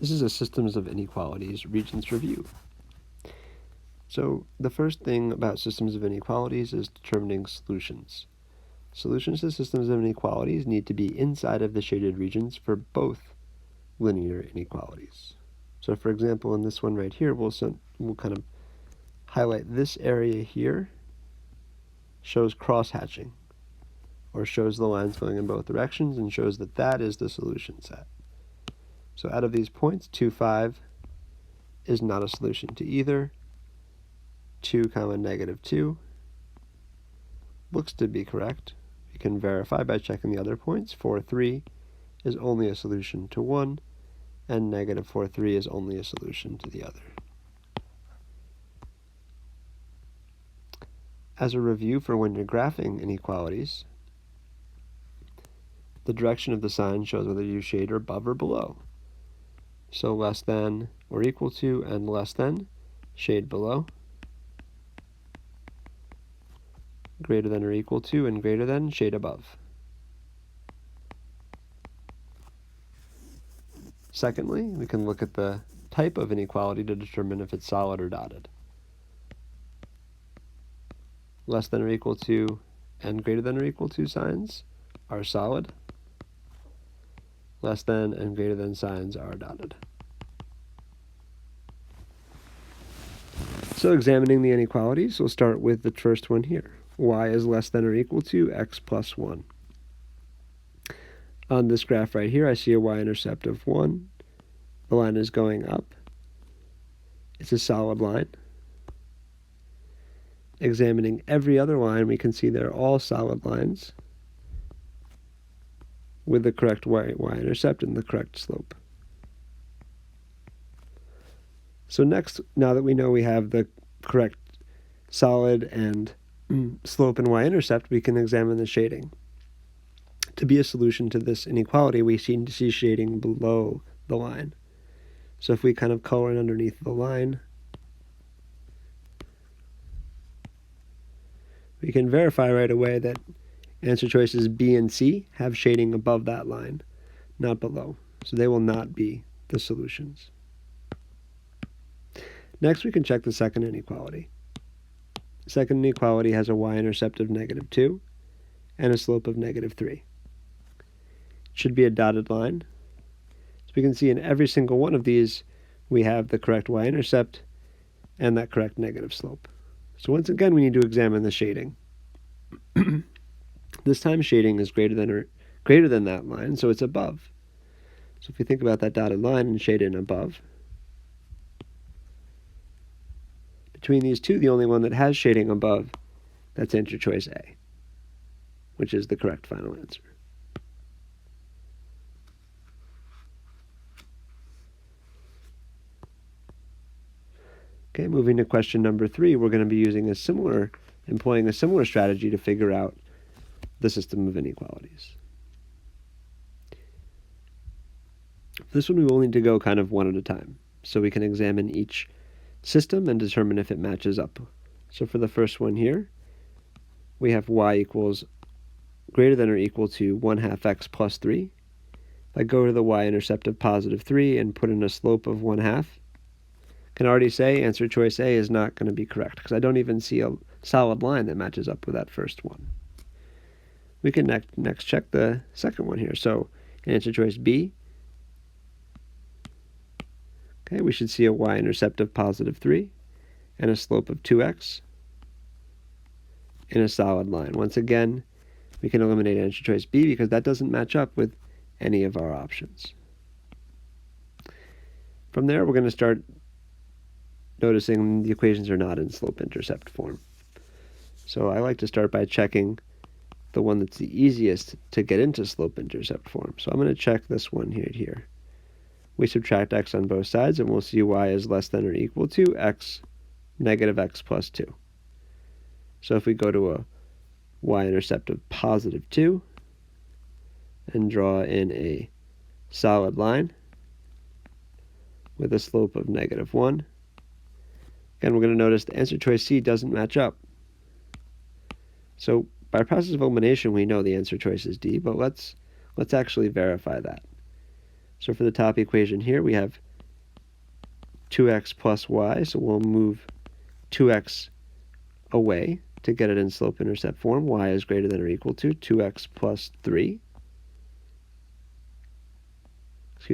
This is a Systems of Inequalities Regents review. So the first thing about systems of inequalities is determining solutions. Solutions to systems of inequalities need to be inside of the shaded regions for both linear inequalities. So for example, in this one right here, we'll kind of highlight this area here shows cross-hatching, or shows the lines going in both directions and shows that that is the solution set. So out of these points, 2, 5 is not a solution to either. 2, -2 looks to be correct. We can verify by checking the other points. 4, 3 is only a solution to one, and -4, 3 is only a solution to the other. As a review for when you're graphing inequalities, the direction of the sign shows whether you shade above or below. So less than or equal to and less than, shade below. Greater than or equal to and greater than, shade above. Secondly, we can look at the type of inequality to determine if it's solid or dotted. Less than or equal to and greater than or equal to signs are solid. Less than and greater than signs are dotted. So examining the inequalities, we'll start with the first one here. Y is less than or equal to x plus 1. On this graph right here, I see a y-intercept of 1. The line is going up. It's a solid line. Examining every other line, we can see they're all solid lines with the correct y-intercept and the correct slope. So next, now that we know we have the correct solid and slope and y-intercept, we can examine the shading. To be a solution to this inequality, we need to see shading below the line. So if we kind of color in underneath the line, we can verify right away that answer choices B and C have shading above that line, not below. So they will not be the solutions. Next, we can check the second inequality. The second inequality has a y-intercept of -2 and a slope of -3. It should be a dotted line. So we can see in every single one of these, we have the correct y-intercept and that correct negative slope. So once again, we need to examine the shading. This time shading is greater than that line, so it's above. So if we think about that dotted line and shade in above, between these two, the only one that has shading above, that's answer choice A, which is the correct final answer. Okay, moving to question number 3, we're going to be employing a similar strategy to figure out the system of inequalities. For this one, we will need to go kind of one at a time, so we can examine each system and determine if it matches up. So for the first one here, we have y equals greater than or equal to 1/2 x plus 3. If I go to the y-intercept of +3 and put in a slope of 1/2, can already say answer choice A is not going to be correct because I don't even see a solid line that matches up with that first one. We can next check the second one here. So answer choice B, okay, we should see a y-intercept of +3 and a slope of 2x in a solid line. Once again, we can eliminate answer choice B because that doesn't match up with any of our options. From there, we're going to start noticing the equations are not in slope-intercept form. So I like to start by checking the one that's the easiest to get into slope-intercept form. So I'm going to check this one here. We subtract x on both sides, and we'll see y is less than or equal to x -x plus 2. So if we go to a y-intercept of +2 and draw in a solid line with a slope of -1, again, we're going to notice the answer choice C doesn't match up. So by process of elimination, we know the answer choice is D, but let's actually verify that. So for the top equation here, we have 2x plus y, so we'll move 2x away to get it in slope-intercept form. Y is greater than or equal to 2x plus 3.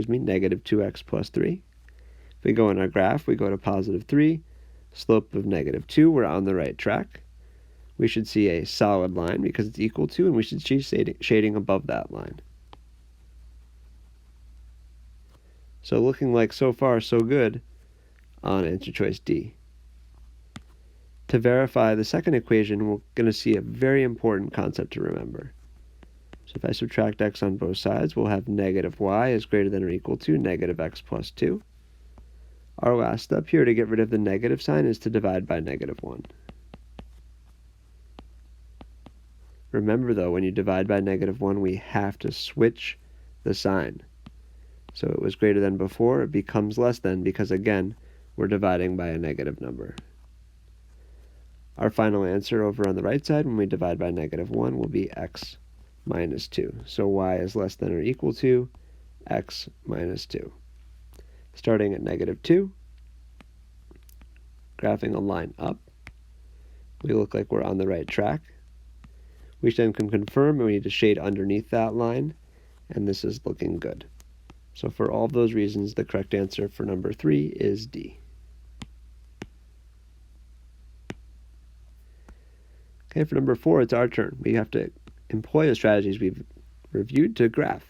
Negative 2x plus 3. If we go in our graph, we go to positive 3, slope of negative 2, we're on the right track. We should see a solid line because it's equal to, and we should see shading above that line. So looking like so far so good on answer choice D. To verify the second equation, we're going to see a very important concept to remember. So if I subtract x on both sides, we'll have negative y is greater than or equal to negative x plus 2. Our last step here to get rid of the negative sign is to divide by negative 1. Remember though, when you divide by negative 1, we have to switch the sign. So it was greater than before, it becomes less than because again, we're dividing by a negative number. Our final answer over on the right side when we divide by negative 1 will be x minus 2. So y is less than or equal to x minus 2. Starting at negative 2, graphing a line up, we look like we're on the right track. We then can confirm we need to shade underneath that line, and this is looking good. So for all of those reasons, the correct answer for number 3 is D. Okay, for number 4, it's our turn. We have to employ the strategies we've reviewed to graph.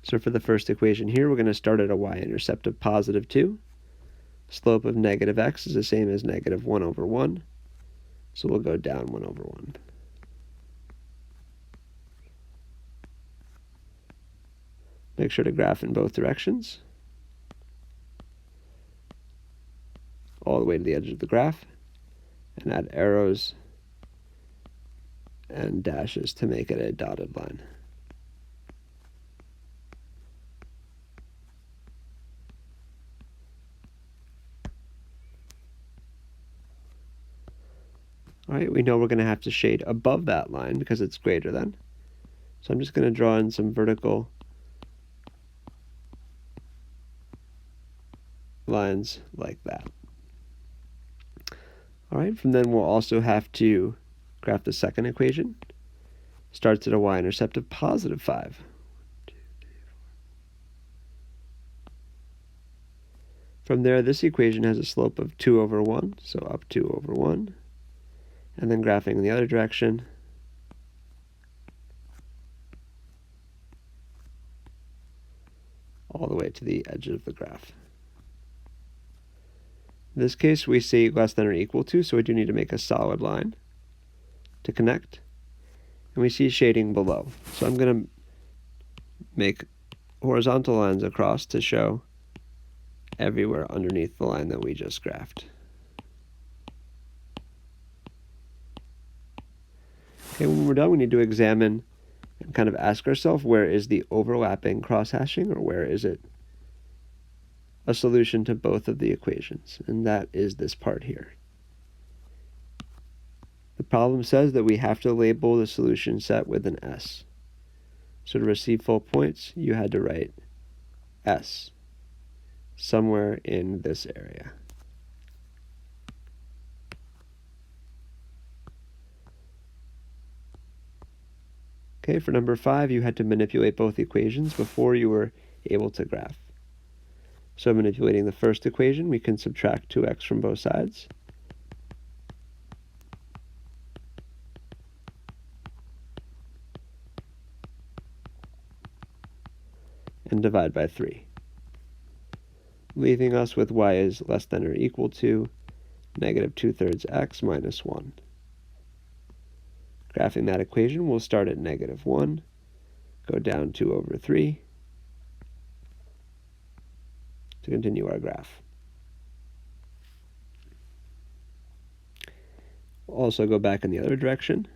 So for the first equation here, we're going to start at a y-intercept of positive 2. Slope of negative x is the same as negative 1 over 1. So we'll go down 1 over 1. Make sure to graph in both directions, all the way to the edge of the graph, and add arrows and dashes to make it a dotted line. All right, we know we're going to have to shade above that line because it's greater than. So I'm just going to draw in some vertical lines like that. All right, from then we'll also have to graph the second equation. Starts at a y-intercept of positive 5. From there, this equation has a slope of 2 over 1, so up 2 over 1. And then graphing in the other direction, all the way to the edge of the graph. In this case, we see less than or equal to, so we do need to make a solid line to connect. And we see shading below. So I'm going to make horizontal lines across to show everywhere underneath the line that we just graphed. Okay, when we're done, we need to examine and kind of ask ourselves, where is the overlapping cross-hashing, or where is it a solution to both of the equations? And that is this part here. The problem says that we have to label the solution set with an S. So to receive full points, you had to write S somewhere in this area. Okay, for number 5, you had to manipulate both equations before you were able to graph. So manipulating the first equation, we can subtract 2x from both sides. And divide by 3. Leaving us with y is less than or equal to negative 2/3 x minus 1. Graphing that equation, we'll start at negative 1, go down 2 over 3 to continue our graph. We'll also go back in the other direction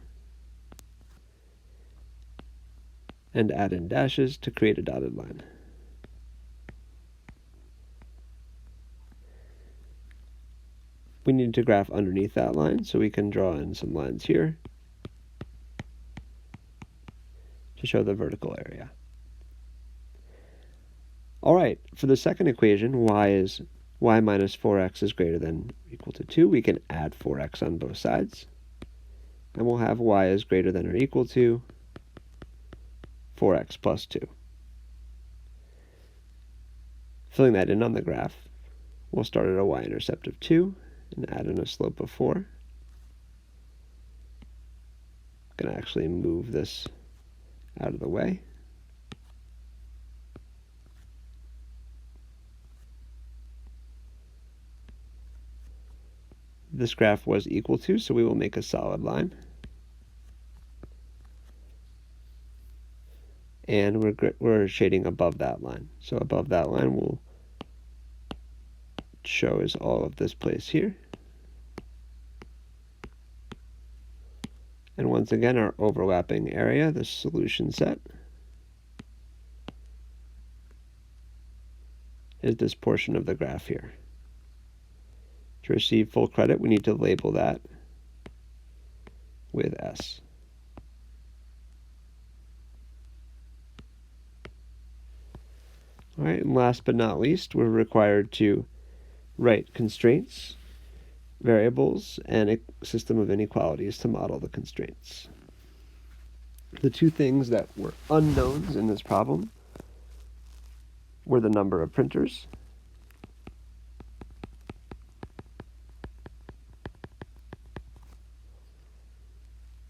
and add in dashes to create a dotted line. We need to graph underneath that line, so we can draw in some lines here to show the vertical area. All right, for the second equation, y is y minus 4x is greater than or equal to 2, we can add 4x on both sides. And we'll have y is greater than or equal to 4x plus 2. Filling that in on the graph, we'll start at a y-intercept of 2 and add in a slope of 4. I'm going to actually move this out of the way. This graph was equal to, so we will make a solid line. And we're shading above that line. So above that line will show is all of this place here. And once again, our overlapping area, the solution set, is this portion of the graph here. To receive full credit, we need to label that with S. All right, and last but not least, we're required to write constraints, variables, and a system of inequalities to model the constraints. The two things that were unknowns in this problem were the number of printers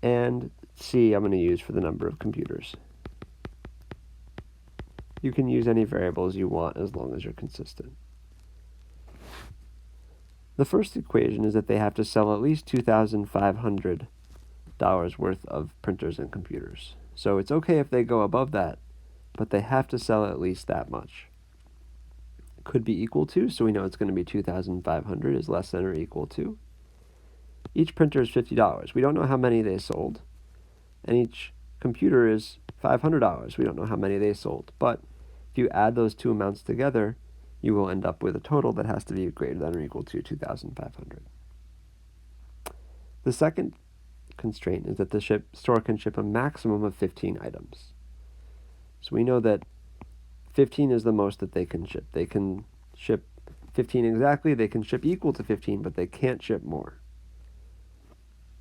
and C I'm going to use for the number of computers. You can use any variables you want as long as you're consistent. The first equation is that they have to sell at least $2,500 worth of printers and computers. So it's okay if they go above that, but they have to sell at least that much. It could be equal to, so we know it's going to be 2,500 is less than or equal to. Each printer is $50. We don't know how many they sold. And each computer is $500. We don't know how many they sold. But if you add those two amounts together, you will end up with a total that has to be greater than or equal to 2,500. The second constraint is that the store can ship a maximum of 15 items. So we know that 15 is the most that they can ship. They can ship 15 exactly, they can ship equal to 15, but they can't ship more.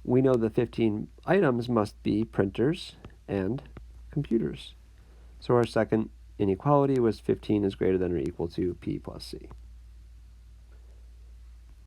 We know the 15 items must be printers and computers. So our second inequality was 15 is greater than or equal to P plus C.